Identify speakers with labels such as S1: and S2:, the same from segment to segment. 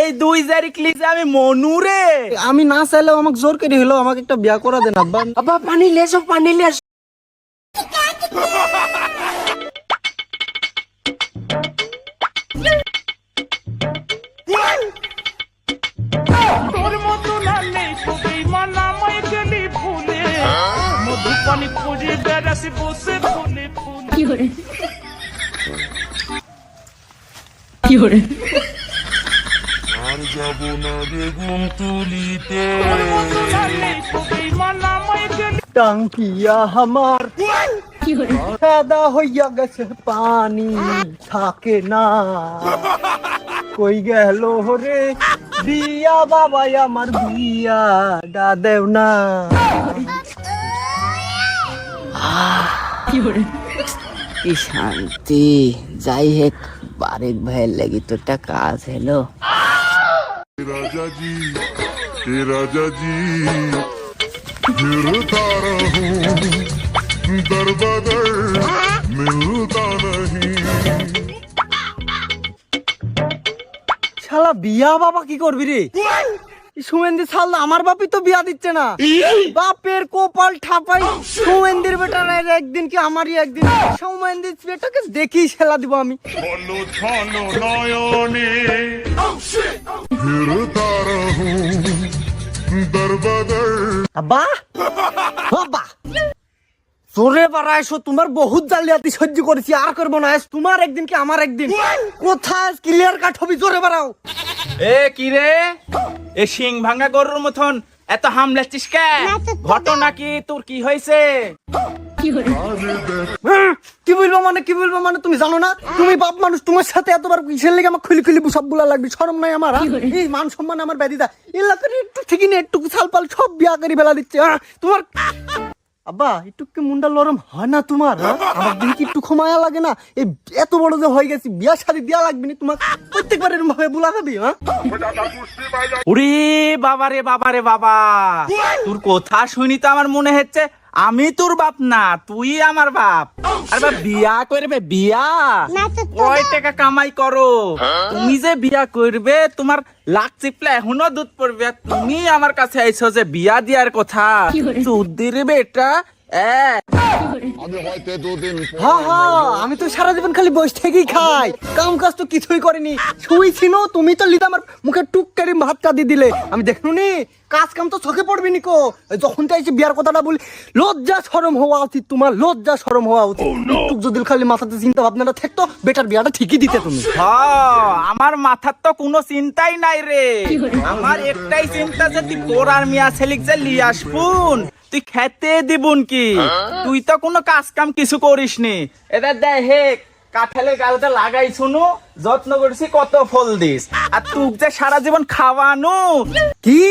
S1: এই 2000 যে আমি মনু রে।
S2: আমি না চাইলেও আমাকে জোর করে হলো আমাকে একটা বিয়া করা দেন আব্বা।
S3: আব্বা পানি লেসো পানি লেস।
S4: তোর মতো নালে সবই মানামাই গেলি ফুলে মধু পানি খুঁজে বেড়াসি বসে ফুলে ফুলে
S5: কি করে
S6: আর যাব না বেগুন তুলিতে
S4: তোর মতো নালে সবই মানামাই গেলি
S2: টাঙ্কিয়া আমার
S5: কি করে
S2: সাদা হইয়া গেছে পানি থাকে না কই গেল রে বিয়া বাবা আমার বিয়া ডা দেও না।
S5: কি করে
S3: কি শান্তি। যাই হোক বারেক ভাইয়ের লাগি তো একটা কাজ হলো।
S6: राजा जी फिरता रहूं दर बदर मिलता नहीं।
S2: শালা বিয়া বাবা কি করবি রে? সুমেন্দি শাল আমার বাপই তো বিয়া দিচ্ছে না। বাপের কোপাল ঠাপাই সুমেন্দির বেটার একদিন কি আমারই একদিন সুমেন্দির বেটাকে দেখি ছেলা দিব আমি।
S6: छलो छलो नयने फिरता रहूं दर बदर।
S2: আব্বা বাবা জোরে বাড়ায় তোমার বহুত জালিয়াতি সহ্য করেছি আর করবো না। তোমার একদিন কি আমার একদিন কোথায় ক্লিয়ার কাট হবি জোরে বাড়াও।
S1: এ কি রে, এ শিং ভাঙা গরুর মতন এত হামলাচ্ছিস কে? ঘটনা কি, তোর কি হয়েছে?
S5: কি করে
S2: কি বলবো মানে তুমি জানো না? তুমি বাপ মানুষ, তোমার সাথে এতবার কিসের লেগে আমার খুলি খুলি সব গুলা লাগবে? শরম নাই আমার? এই মান সম্মান আমার ব্যাধিদা এলাকার একটু ঠিকই নেই, একটু ছালপাল সব বিয়া করে ফেলা দিচ্ছে। তোমার আব্বা একটু কি মুন্ডা লরম হয় না তোমার? আমার দিকে কি একটু ক্ষমায়া লাগে না? এই এত বড় যে হয়ে গেছি বিয়া শাদী দিয়া লাগবে না তোমার? প্রত্যেকবার এরকম ভাবে বুলা খাবি?
S1: ওরে বাবা রে বাবা রে বাবা, তোর কথা শুনি তো আমার মনে হচ্ছে আমি তোর বাপ না, তুই আমার বাপ। আরে বাপ বিয়া করবে, বিয়া কয় টাকা কামাই করো? তুমি যে বিয়া করবে তোমার লাখ চিপলে এখনো দুধ পড়বে, আর তুমি আমার কাছে আইছো যে বিয়া দিয়ার কথা। চুদ্দির বেটা
S2: আমি তো সারা জীবন খালি বসে থেকেই খাই, কাম কাজ তো কিছুই করিনি। শুইছিল তুমি তো লিদা আমার মুখে টুক করে ভাতটা দিয়ে দিলে, আমি দেখুনি কাজ কাম তো চোখে পড়বি নিকো। যখন তাই বিয়ার কথাটা বলি লজ্জা শরম হওয়া উচিত তোমার, লজ্জা শরম হওয়া উচিত। একটু যদি খালি মাথাতে চিন্তা ভাবনাটা থাকতো বেটার বিয়াটা ঠিকই দিতে তুমি।
S1: আমার মাথার তো কোনো চিন্তাই নাই রে, আমার একটাই চিন্তা যে তুই তোর আর মিয়া ছেলিক যে লিয়ে আসবুন, তুই খেতে দিবুন কি? তুই তো কোনো কাজ কাম কিছু করিস নি। এবার দেখ কাঁঠালের গালতে লাগাই শুনু, যত্ন করছি কত ফল দিস, আর তুই যে সারা জীবন খাওয়ানো
S2: কি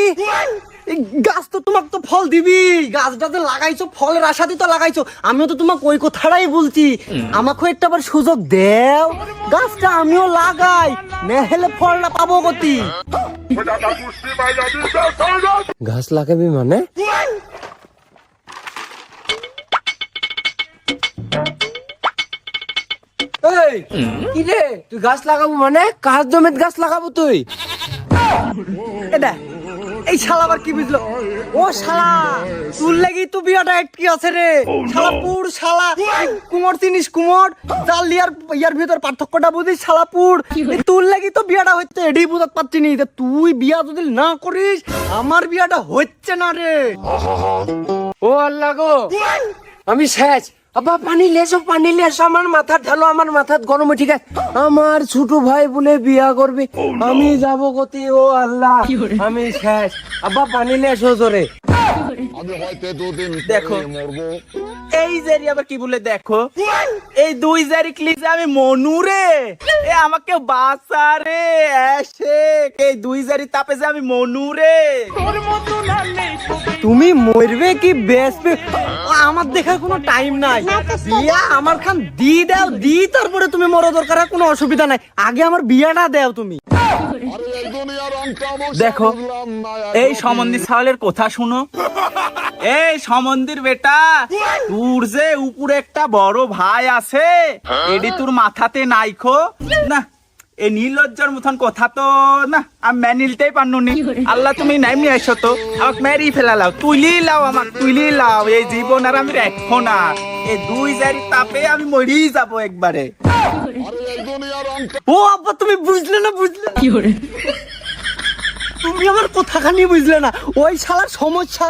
S2: এই গাছ তো তোমাকে তো ফল দিবি, গাছটাতে লাগাইছো ফলের আশাতে তো লাগাইছো। আমিও তো তোমাকে ওই কথাটাই বলছি, আমাকে একটা বার সুযোগ দেও, গাছটা আমিও লাগাই, নেহলে ফলটা পাবো গতি।
S3: ঘাস লাগাবি মানে? এই কি রে, তুই গাছ লাগাবো মানে? কার জমিত গাছ লাগাবো তুই?
S2: এটা এই শালা আবার কি বুঝলো? ও শালা তোর লাগি তো বিয়াটা একটি আছে রে শালা, পুর শালা। কুমোর চিনিস? কুমোর জাল ইয়ার ভিতর পার্থক্যটা বুঝিস শালাপুর? তোর লাগি তো বিয়াটা হচ্ছে, এটাই বুঝতে পারছি নি। তুই বিয়া যদি না করিস আমার বিয়াটা হচ্ছে না রে।
S3: ও আল্লাহ গো, আমি শেষ। আব্বা পানি লেসো পানি লেসো, আমার মাথা ঢালো, আমার মাথার গরম। ঠিক আছে, আমার ছোট ভাই বলে বিয়া করবে, আমি যাব গতি। ও আল্লাহ আমি শেষ। আব্বা পানি লেসো জোরে।
S6: আমি হয়তো দুদিন
S1: দেখো
S6: মরবো।
S1: এই যে আবার কি বলে, দেখো এই 2000 যে আমি মনু রে, এ আমাকে বাঁচা রে এসে, এই 2000 তাপে যে আমি মনু রে।
S4: তোর মতো নালে সবই
S2: তুমি মরবে কি বেসবে আমার দেখার কোনো টাইম নাই। বিয়া আমার খান দি দাও, দি তারপরে তুমি মরো, দরকার কোনো অসুবিধা নাই, আগে আমার বিয়াটা দাও তুমি।
S6: আরে এই দুনিয়ার অন্তম
S1: দেখো এই সম্বন্ধী ছাগলের কথা শুনো, এই সম্বন্ধীর বেটা, তোর যে উপরে একটা বড় ভাই আছে, এডি তোর মাথাতে নাইখো না? এই নির্লজ্জার মতন কথা তো না আমি মেনে নিতেই পারনুনি। আল্লাহ তুমি নাইমি আইসো তো আমাকে মেরি ফেলালাও, তুইলি লাও, আমাকে তুইলি লাও। এই জীবন আর আমি রাখবো না, এই 2 জারি তাপে আমি মরি যাব একবারে।
S6: আরে এই দুনিয়ার অন্ত
S2: ও আব্বা তুমি বুঝলে না, বুঝলে না?
S5: কি hore
S2: তুমি আমার কথাখানি বুঝলে না। ওই শালার সমস্যা,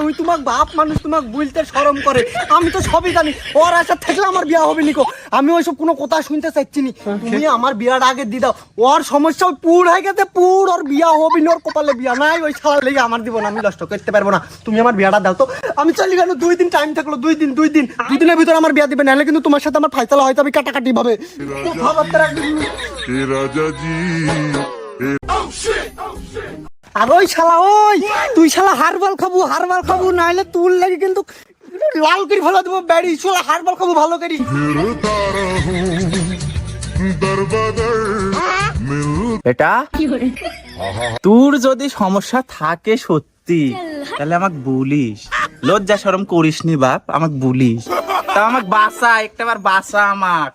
S2: ওই তোমার বাপ মানুষ তোমাকে বলতে শরম করে। আমি তো সবই জানি, ওর আশা থাকলে আমার বিয়া হবে নিকো। আমি ওইসব কোনো কথা শুনতে চাইছি নি। তুমি আমার বিয়াটা আগে দি দাও। ওর সমস্যা ওই পুর হয়ে গেছে, পুর ওর বিয়া হবে নি, ওর কপালে বিয়া নাই। ওই শালার লেগে আমার দিব না, আমি নষ্ট করতে পারবো না। তুমি আমার বিয়াটা দাও তো, আমি চলি গেল। 2 দিন টাইম থাকলো, 2 দিনের ভিতরে আমার বিয়া দিবে, নাহলে কিন্তু তোমার সাথে আমার ফাইসালা হয়তো আমি কাটাকাটি ভাবে।
S6: এ রাজা জি
S2: আর ওই শালা, ওই তুই শালা হারবাল খাবো নাহলে তুল লাগে কিন্তু লাল করে ফেলা দেবো ব্যাড়ি। শালা হারবাল খাবো ভালো করি।
S6: फिरता रहूं दर बदर मिल
S1: বেটা
S5: কি hore
S1: তোর যদি সমস্যা থাকে সত্যি তাহলে আমাকে বলিস, লজ্জা শরম করিস নি বাপ, আমাকে বলিস। তা আমাকে বাসা, একটাবার বাসা আমাক।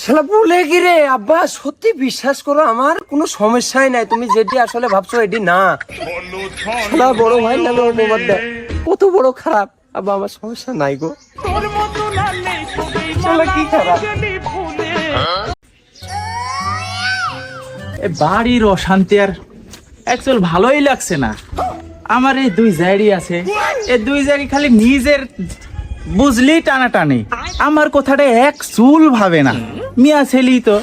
S3: শালা বলে কি রে আব্বা, সত্যি বিশ্বাস করো আমার কোনো সমস্যাই নাই। তুমি যেটি আসলে ভাবছো এটি না। শালা বড় ভাই নামে ওর মোবাইল দেয়, কত বড় খারাপ। আব্বা আমার সমস্যা নাই গো।
S4: তোর মতো না নেই সবই
S3: শালা কি খারাপ।
S4: গেলি ভুলে।
S1: এ বাড়ির অশান্তি আর অ্যাকচুয়াল ভালোই লাগছে না। আমার এই 2 জায়গি আছে, এই 2 জায়গি খালি নিজের বুঝলি টানাটানি। আমার কথাটা এক চুল ভাবে না। মিয়া ছেলি তো,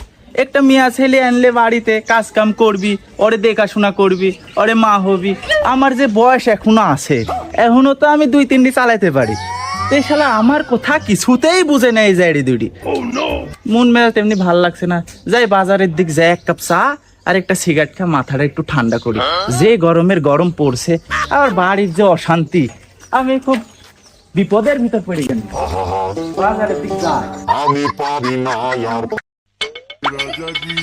S1: একটা মিয়া ছেলে আনলে বাড়িতে কাজ কাম করবি, ওরে দেখাশোনা করবি, ওরে মা হবি। আমার যে বয়স এখনো আছে, এখনো তো আমি 2-3টি চালাইতে পারি। এই শালা আমার কথা কিছুতেই বুঝে নেই জায়গি 2টি। মন মেজাজ তেমনি ভাল লাগছে না। যাই বাজারের দিক যাই, 1 কাপ চা আর একটা সিগারেট খা, মাথাটা একটু ঠান্ডা করি। যে গরমের গরম পড়ছে, আর বাড়ির যে অশান্তি, আমি খুব বিপদের ভিতর পড়ে গেলাম। বাজারের দিক যাই।
S6: আমি পারি না আর রাজা জি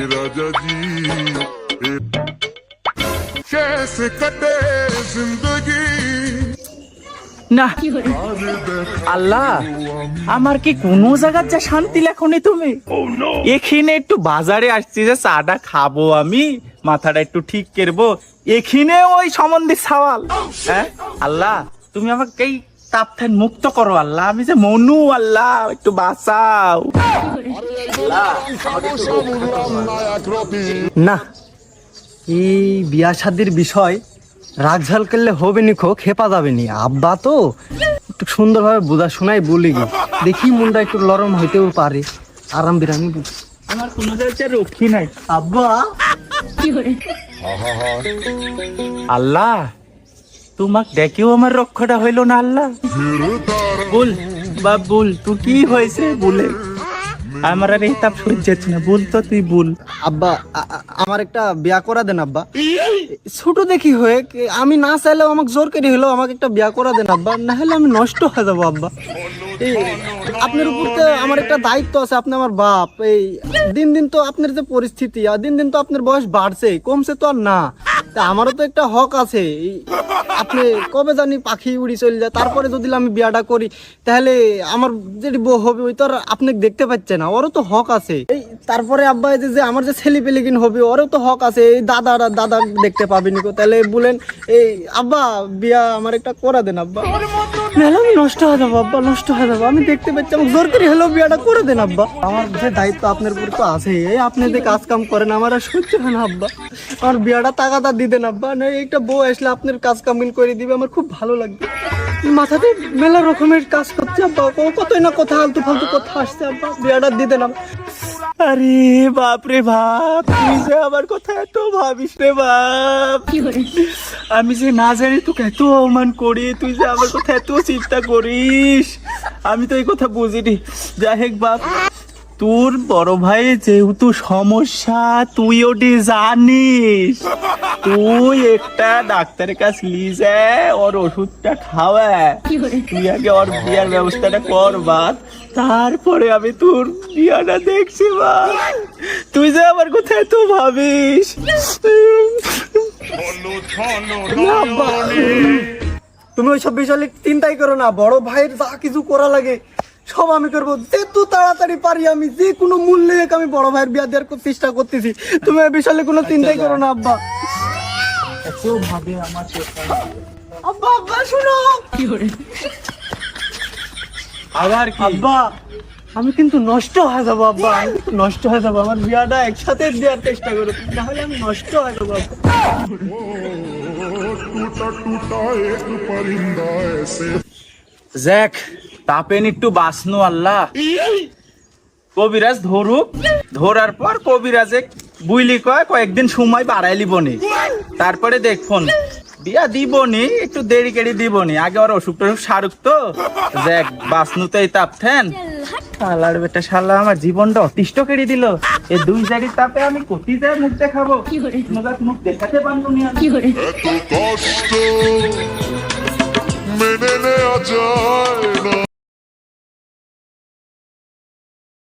S6: এ রাজা জি कैसे कटे जिंदगी
S1: না
S5: কি hore
S1: আল্লাহ, আমার কি কোনো জায়গার যা শান্তি লেখনি তুমি? এখানে একটু বাজারে আসছি যে চাটা খাবো, আমি মাথাটা একটু ঠিক করবো, এখানে ওই সম্বন্ধে সওয়াল। হ্যাঁ আল্লাহ, তুমি আমাকে এই তাপ থেকে মুক্ত করো আল্লাহ। আমি যে মনু আল্লাহ, একটু বাঁচাও।
S2: না, এই বিয়া শাদির বিষয় রাগঝাল করলে হবে নি, খেপা যাবে নি। আব্বা তো একটু সুন্দরভাবে বোঝা শোনাই বলি গি, দেখি মনটা একটু নরম হইতেও পারে। আরাম বিরামি
S1: আমার কোনো জায়গায় রক্ষী নাই
S2: আব্বা।
S5: কি hore
S1: আল্লাহ, তোমাক ডেকেও আমার রক্ষাটা হইল না আল্লাহ। বল বাপ বল, তুই কি হয়েছে বলে। আমার আর এই তাপ সহ্য হচ্ছে না, বল তো তুই বল।
S2: আব্বা আমার একটা বিয়া করা দেন আব্বা। ছোট দেখি হয়ে আমি না চাইলেও আমাকে জোর করে হলেও আমাকে একটা বিয়া করা দেন আব্বা, না হলে আমি নষ্ট হয়ে যাবো আব্বা। এই আপনার উপর তো আমার একটা দায়িত্ব আছে, আপনি আমার বাপ। এই দিন দিন তো আপনার যে পরিস্থিতি, আর দিন দিন তো আপনার বয়স বাড়ছে, কমছে তো আর না। তা আমারও তো একটা হক আছে। আপনি কবে জানি পাখি উড়ি চলে যায়, তারপরে যদি আমি বিয়াটা করি তাহলে আমার যেটি বউ হবে ওই তো আর আপনি দেখতে পাচ্ছে না, ওরও তো হক আছে। এই তারপরে আব্বা এই যে আমার যে ছেলে পেলেকিন হবে, ওরও তো হক আছে। এই দাদা দেখতে পাবেনি কো, তাহলে বলেন এই আব্বা বিয়া আমার একটা করা দেন আব্বা, নাহলে আমি নষ্ট হয়ে যাবো আব্বা, নষ্ট হয়ে যাবো। আমি দেখতে পাচ্ছি, আমাকে জোর করে হলেও বিয়াটা করে দেন আব্বা। আমার যে দায়িত্ব আপনার উপর তো আছে, এই আপনি যে কাজ কাম করেন আমার আর সহ্য হয় না আব্বা। আমার বিয়াটা তাগাদা দিতেন আব্বা, না একটা বউ আসলে আপনার কাজ কাম করে দিবে, আমার খুব ভালো লাগবে। মাথাতে মেলা রকমের কাজ করছে আব্বা, কতই না কথা আলতু ফালতু কথা আসছে আব্বা, বিয়াটা দিতেন আব্বা।
S1: আরে বাপ রে বাপ, তুই যে আমার কথা এত ভাবিস রে বাপ।
S5: কি hore
S1: আমি যে না জানি তোকে এত অপমান করি, তুই যে আমার কথা এত চিন্তা করিস, আমি তো এই কথা বুঝিনি। যাই হোক বাপ, তোর বড় ভাই যেহেতু সমস্যা তুই ওটি জানিস, তুই একটা ডাক্তারের কাছে নিয়ে যা, ওর ওষুধটা খাওয়া।
S5: কি hore
S1: তুই আগে ওর বিয়ার ব্যবস্থাটা কর বাদ, তারপরে আমি তোর বিয়াটা দেখছি বা। তুই যে আমার কথা এত ভাবিস।
S2: না আব্বা, তুমি ওইসব বিষয় চিন্তাই করো না। বড় ভাইয়ের যা কিছু করা লাগে সব আমি করবো, যেহেতু তাড়াতাড়ি পারি আমি যে কোনো মূল্যে হোক আমি বড় ভাইয়ের বিয়া দেওয়ার চেষ্টা করতেছি। তুমি এ বিষয়ে কোনো চিন্তাই করো না আব্বা। আব্বা আব্বা শুনো,
S1: আবার কি?
S2: আব্বা আমি কিন্তু নষ্ট হয়ে যাবো আব্বা, আমি কিন্তু নষ্ট হয়ে যাবো। আমার বিয়াটা একসাথে দেওয়ার চেষ্টা করো, নাহলে আমি নষ্ট হয়ে যাবো আব্বা।
S6: टूटा टूटा एक परिंदा ऐसे
S1: জ্যাক তাপেন একটু বাঁচনো আল্লাহ। কবিরাজ ধরুক, ধরার পর কবিরাজে বুইলি কয়েকদিন সময় বাড়াই লিবনি, তারপরে দেখুন বিয়া দিবনি, একটু দেরি কেড়ে দিবনি, আগে ওর অসুখ টসুখ সারুক তো। জ্যাক বাঁচনুতেই তাপথেন শালার বেটা, শালা আমার জীবনটা অতিষ্ঠ কেড়ে দিল। এই 2 জায়গায় তাপে আমি কোথি যায় মুখ দেখাবো, মুখ দেখাতে পারবো না আমি।
S6: এত কষ্ট মেনে নেওয়া যায় না।